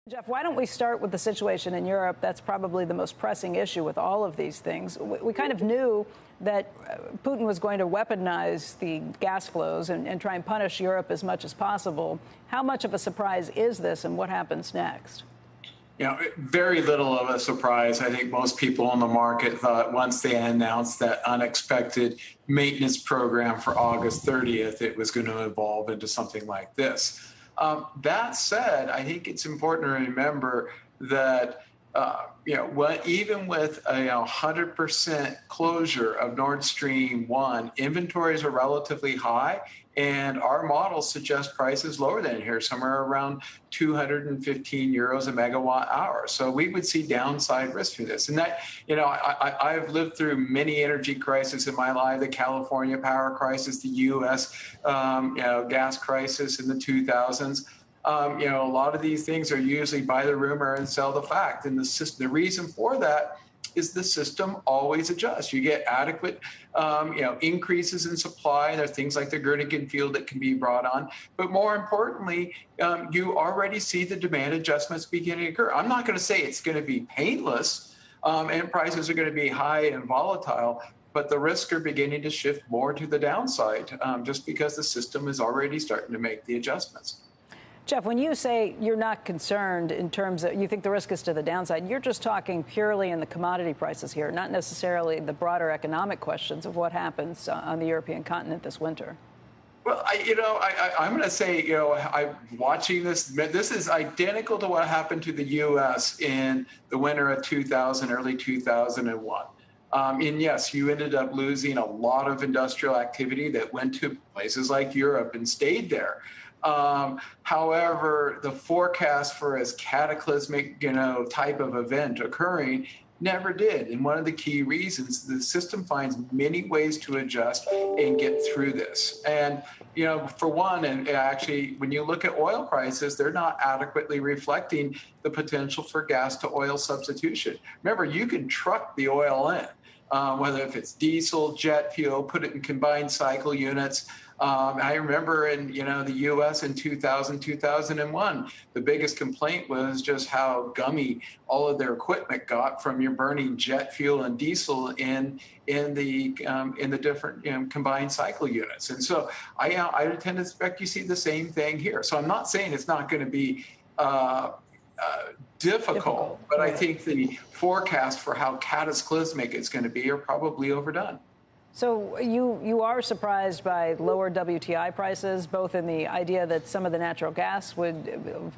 Jeff, why don't we start with the situation in Europe? That's probably the most pressing issue with all of these things. We kind of knew that Putin was going to weaponize the gas flows and try and punish Europe as much as possible. How much of a surprise is this, and what happens next? Very little of a surprise. I think most people in the market thought once they announced that unexpected maintenance program for August 30th, it was going to evolve into something like this. That said, I think it's important to remember that even with a 100% closure of Nord Stream 1, inventories are relatively high, and our models suggest prices lower than here, somewhere around 215 euros a megawatt hour. So we would see downside risk through this. And that, I've lived through many energy crises in my life: the California power crisis, the U.S. Gas crisis in the 2000s. A lot of these things are usually buy the rumor and sell the fact. And the reason for that is the system always adjusts. You get adequate, increases in supply. There are things like the Groningen field that can be brought on. But more importantly, you already see the demand adjustments beginning to occur. I'm not going to say it's going to be painless, and prices are going to be high and volatile, but the risks are beginning to shift more to the downside, just because the system is already starting to make the adjustments. Jeff, when you say you're not concerned in terms of you think the risk is to the downside, you're just talking purely in the commodity prices here, not necessarily the broader economic questions of what happens on the European continent this winter. Well, I'm going to say, I'm watching this. This is identical to what happened to the U.S. in the winter of 2000, early 2001. And yes, you ended up losing a lot of industrial activity that went to places like Europe and stayed there. However, the forecast for as cataclysmic, type of event occurring never did. And one of the key reasons, the system finds many ways to adjust and get through this. And, for one, and actually, when you look at oil prices, they're not adequately reflecting the potential for gas to oil substitution. Remember, you can truck the oil in, whether if it's diesel, jet fuel, put it in combined cycle units. I remember in the U.S. in 2000, 2001, the biggest complaint was just how gummy all of their equipment got from your burning jet fuel and diesel in the different combined cycle units. And so I tend to expect you see the same thing here. So I'm not saying it's not going to be difficult, but I think the forecast for how cataclysmic it's going to be are probably overdone. So you are surprised by lower WTI prices, both in the idea that some of the natural gas would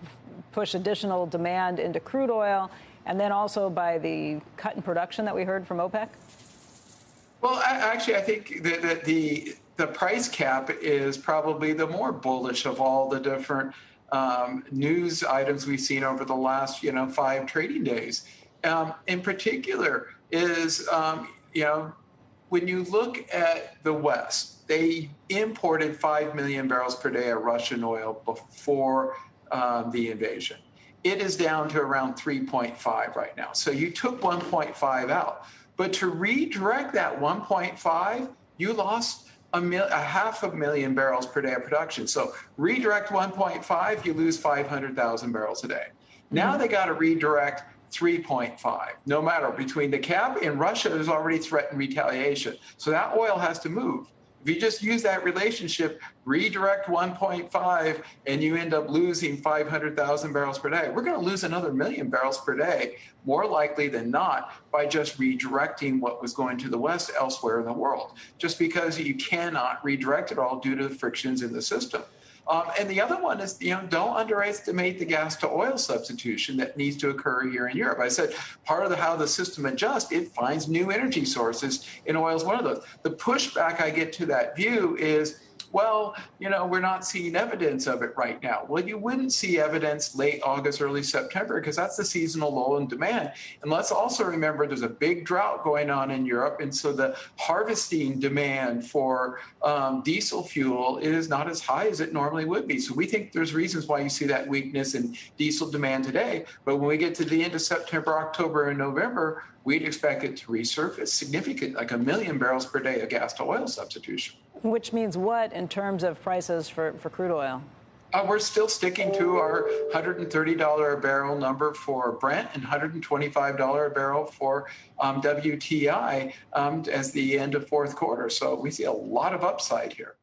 push additional demand into crude oil, and then also by the cut in production that we heard from OPEC? Well, actually, I think that the price cap is probably the more bullish of all the different news items we've seen over the last 5 trading days. In particular, is when you look at the West, they imported 5 million barrels per day of Russian oil before the invasion. It is down to around 3.5 right now. So you took 1.5 out. But to redirect that 1.5, you lost a 500,000 barrels per day of production. So redirect 1.5, you lose 500,000 barrels a day. Now they got to redirect 3.5, no matter between the cap, and Russia has already threatened retaliation. So that oil has to move. If you just use that relationship, redirect 1.5, and you end up losing 500,000 barrels per day. We're going to lose another 1 million barrels per day, more likely than not, by just redirecting what was going to the West elsewhere in the world, just because you cannot redirect it all due to the frictions in the system. And the other one is, don't underestimate the gas to oil substitution that needs to occur here in Europe. I said part of how the system adjusts, it finds new energy sources, and oil is one of those. The pushback I get to that view is, well, we're not seeing evidence of it right now. Well, you wouldn't see evidence late August, early September, because that's the seasonal lull in demand. And let's also remember there's a big drought going on in Europe. And so the harvesting demand for diesel fuel is not as high as it normally would be. So we think there's reasons why you see that weakness in diesel demand today. But when we get to the end of September, October, and November, we'd expect it to resurface significant, like 1 million barrels per day of gas to oil substitution. Which means what in terms of prices for crude oil? We're still sticking to our $130 a barrel number for Brent and $125 a barrel for WTI as the end of fourth quarter. So we see a lot of upside here.